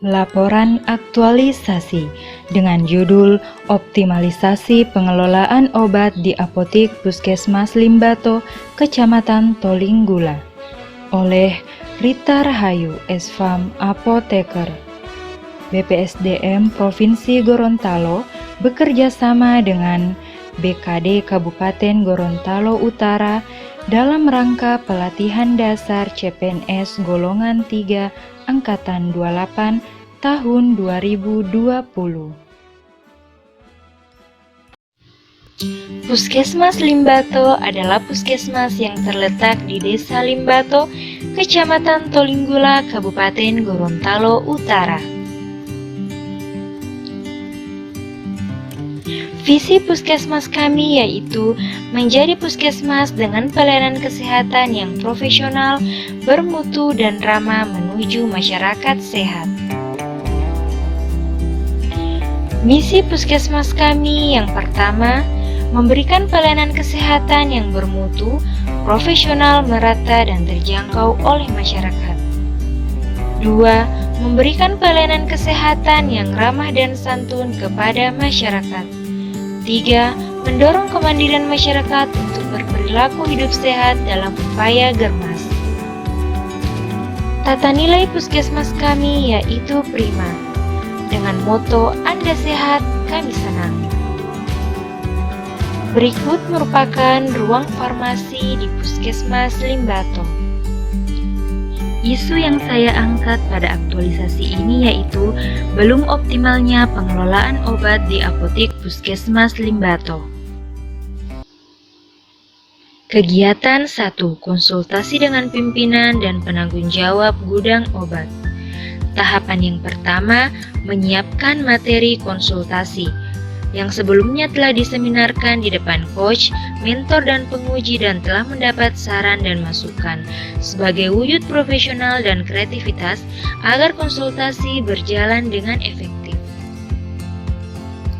Laporan aktualisasi dengan judul Optimalisasi Pengelolaan Obat di Apotik Puskesmas Limbato, Kecamatan Tolinggula oleh Rita Rahayu, S.Fam Apoteker. BPSDM Provinsi Gorontalo bekerja sama dengan BKD Kabupaten Gorontalo Utara dalam rangka pelatihan dasar CPNS golongan 3 Angkatan 28 tahun 2020. Puskesmas Limbato adalah puskesmas yang terletak di Desa Limbato, Kecamatan Tolinggula, Kabupaten Gorontalo Utara. Visi puskesmas kami yaitu menjadi puskesmas dengan pelayanan kesehatan yang profesional, bermutu, dan ramah menuju masyarakat sehat. Misi puskesmas kami yang pertama, memberikan pelayanan kesehatan yang bermutu, profesional, merata, dan terjangkau oleh masyarakat. 2. Memberikan pelayanan kesehatan yang ramah dan santun kepada masyarakat. 3. Mendorong kemandirian masyarakat untuk berperilaku hidup sehat dalam upaya germas. Tata nilai puskesmas kami yaitu prima, dengan moto Anda sehat, kami senang. Berikut merupakan ruang farmasi di Puskesmas Limbato. Isu yang saya angkat pada aktualisasi ini yaitu belum optimalnya pengelolaan obat di apotik Puskesmas Limbato. Kegiatan 1. Konsultasi dengan pimpinan dan penanggung jawab gudang obat. Tahapan yang pertama, menyiapkan materi konsultasi yang sebelumnya telah diseminarkan di depan coach, mentor, dan penguji dan telah mendapat saran dan masukan sebagai wujud profesional dan kreativitas agar konsultasi berjalan dengan efektif.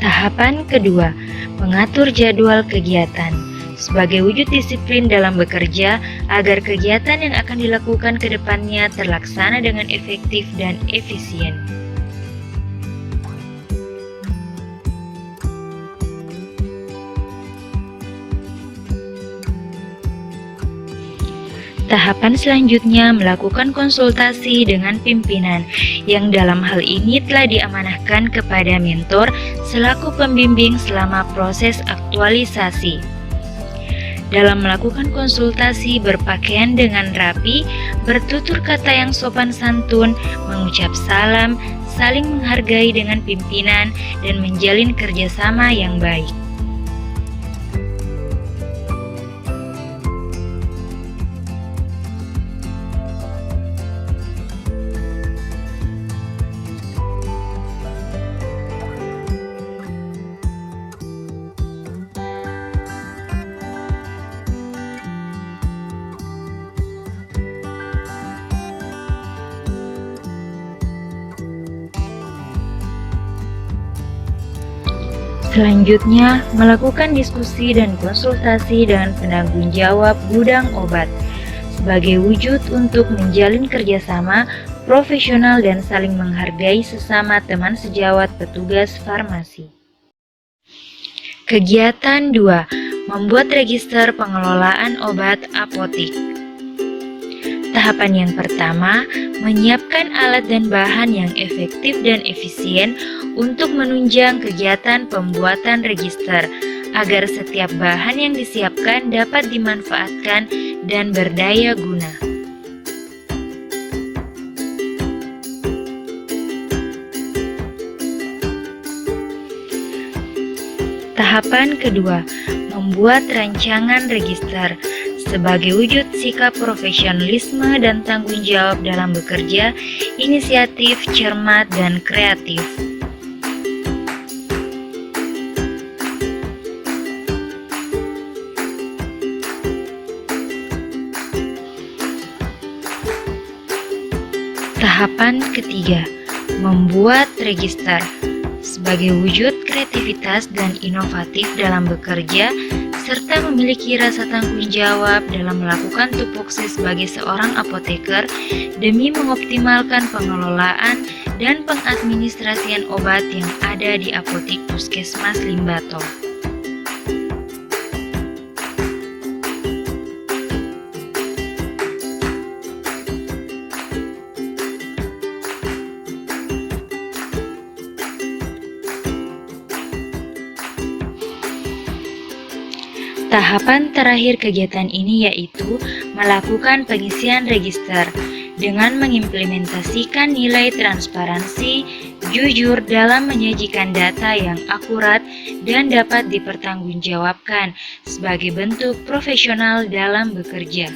Tahapan kedua, mengatur jadwal kegiatan sebagai wujud disiplin dalam bekerja agar kegiatan yang akan dilakukan ke depannya terlaksana dengan efektif dan efisien. Tahapan selanjutnya melakukan konsultasi dengan pimpinan yang dalam hal ini telah diamanahkan kepada mentor selaku pembimbing selama proses aktualisasi. Dalam melakukan konsultasi berpakaian dengan rapi, bertutur kata yang sopan santun, mengucap salam, saling menghargai dengan pimpinan, dan menjalin kerjasama yang baik. Selanjutnya, melakukan diskusi dan konsultasi dengan penanggung jawab gudang obat sebagai wujud untuk menjalin kerjasama profesional dan saling menghargai sesama teman sejawat petugas farmasi. Kegiatan 2. Membuat register pengelolaan obat apotik. Tahapan yang pertama, menyiapkan alat dan bahan yang efektif dan efisien untuk menunjang kegiatan pembuatan register, agar setiap bahan yang disiapkan dapat dimanfaatkan dan berdaya guna. Tahapan kedua, membuat rancangan register sebagai wujud sikap profesionalisme dan tanggung jawab dalam bekerja, inisiatif, cermat, dan kreatif. Tahapan ketiga, membuat register sebagai wujud kreativitas dan inovatif dalam bekerja serta memiliki rasa tanggung jawab dalam melakukan tupoksi sebagai seorang apoteker demi mengoptimalkan pengelolaan dan pengadministrasian obat yang ada di apotik Puskesmas Limbato. Tahapan terakhir kegiatan ini yaitu melakukan pengisian register dengan mengimplementasikan nilai transparansi, jujur dalam menyajikan data yang akurat dan dapat dipertanggungjawabkan sebagai bentuk profesional dalam bekerja.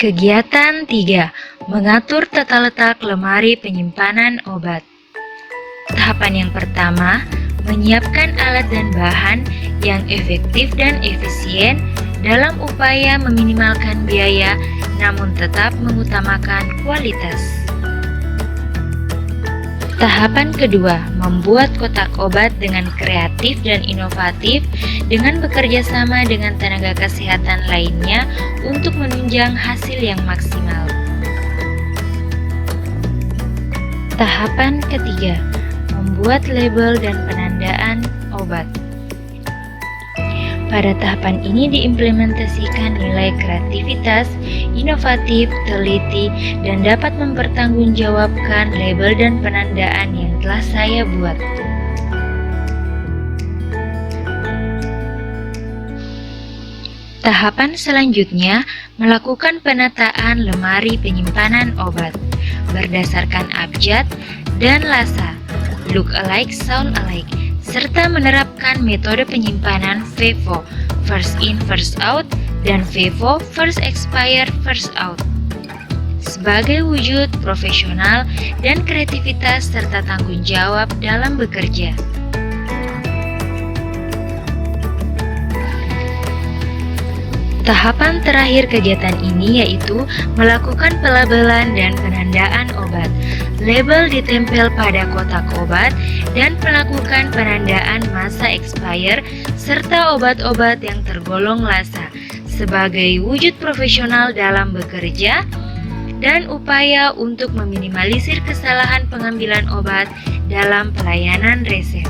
Kegiatan 3. Mengatur tata letak lemari penyimpanan obat. Tahapan yang pertama, menyiapkan alat dan bahan yang efektif dan efisien dalam upaya meminimalkan biaya namun tetap mengutamakan kualitas. Tahapan kedua, membuat kotak obat dengan kreatif dan inovatif dengan bekerja sama dengan tenaga kesehatan lainnya untuk menunjang hasil yang maksimal. Tahapan ketiga, membuat label dan penandaan obat. Pada tahapan ini diimplementasikan nilai kreativitas, inovatif, teliti, dan dapat mempertanggungjawabkan label dan penandaan yang telah saya buat. Tahapan selanjutnya, melakukan penataan lemari penyimpanan obat berdasarkan abjad dan lasa, look alike, sound alike, serta menerapkan metode penyimpanan FIFO, first in, first out, dan FIFO, first expire, first out. Sebagai wujud profesional dan kreativitas serta tanggung jawab dalam bekerja. Tahapan terakhir kegiatan ini yaitu melakukan pelabelan dan penandaan obat. Label ditempel pada kotak obat dan melakukan penandaan masa expire serta obat-obat yang tergolong lasa sebagai wujud profesional dalam bekerja dan upaya untuk meminimalisir kesalahan pengambilan obat dalam pelayanan resep.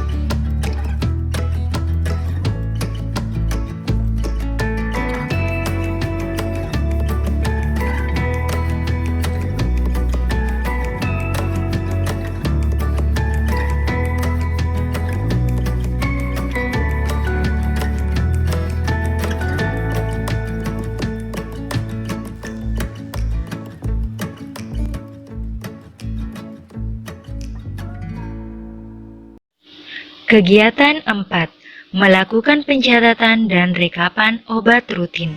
Kegiatan 4. Melakukan pencatatan dan rekapan obat rutin.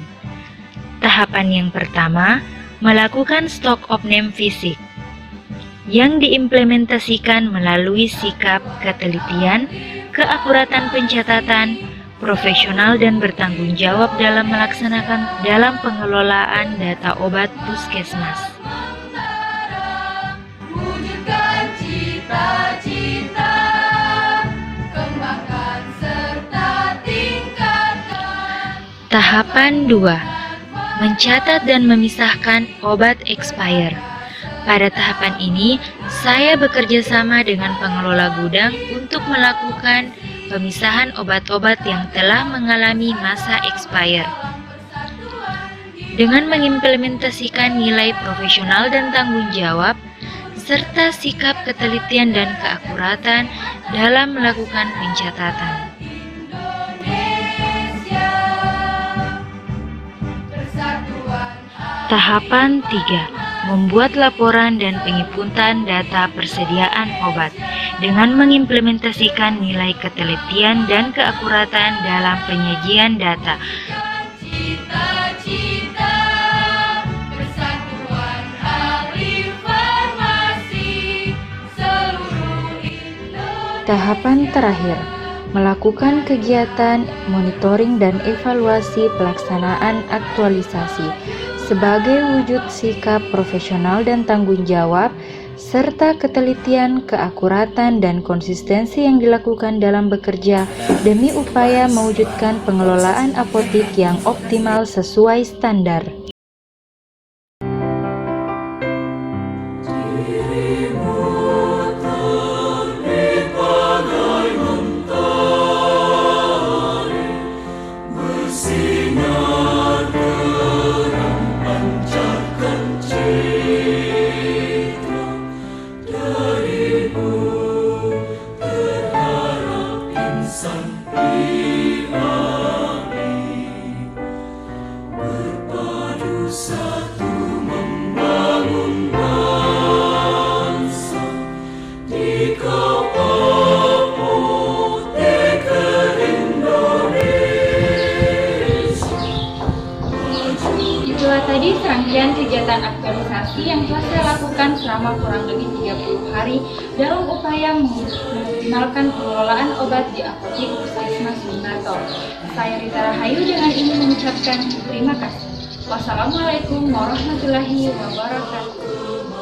Tahapan yang pertama, melakukan stok opname fisik yang diimplementasikan melalui sikap ketelitian, keakuratan pencatatan, profesional dan bertanggung jawab dalam melaksanakan dalam pengelolaan data obat puskesmas. Tahapan 2. Mencatat dan memisahkan obat expire. Pada tahapan ini, saya bekerja sama dengan pengelola gudang untuk melakukan pemisahan obat-obat yang telah mengalami masa expire. Dengan mengimplementasikan nilai profesional dan tanggung jawab, serta sikap ketelitian dan keakuratan dalam melakukan pencatatan. Tahapan 3. Membuat laporan dan penginputan data persediaan obat dengan mengimplementasikan nilai ketelitian dan keakuratan dalam penyajian data. Tahapan terakhir, melakukan kegiatan monitoring dan evaluasi pelaksanaan aktualisasi sebagai wujud sikap profesional dan tanggung jawab serta ketelitian, keakuratan, dan konsistensi yang dilakukan dalam bekerja demi upaya mewujudkan pengelolaan apotik yang optimal sesuai standar. Itulah tadi serangkaian kegiatan aktualisasi yang telah saya lakukan selama kurang lebih 30 hari dalam upaya mengoptimalkan pengelolaan obat di apotik Puskesmas Sunarto. Saya Rita Rahayu dengan ini mengucapkan terima kasih. Wassalamualaikum warahmatullahi wabarakatuh.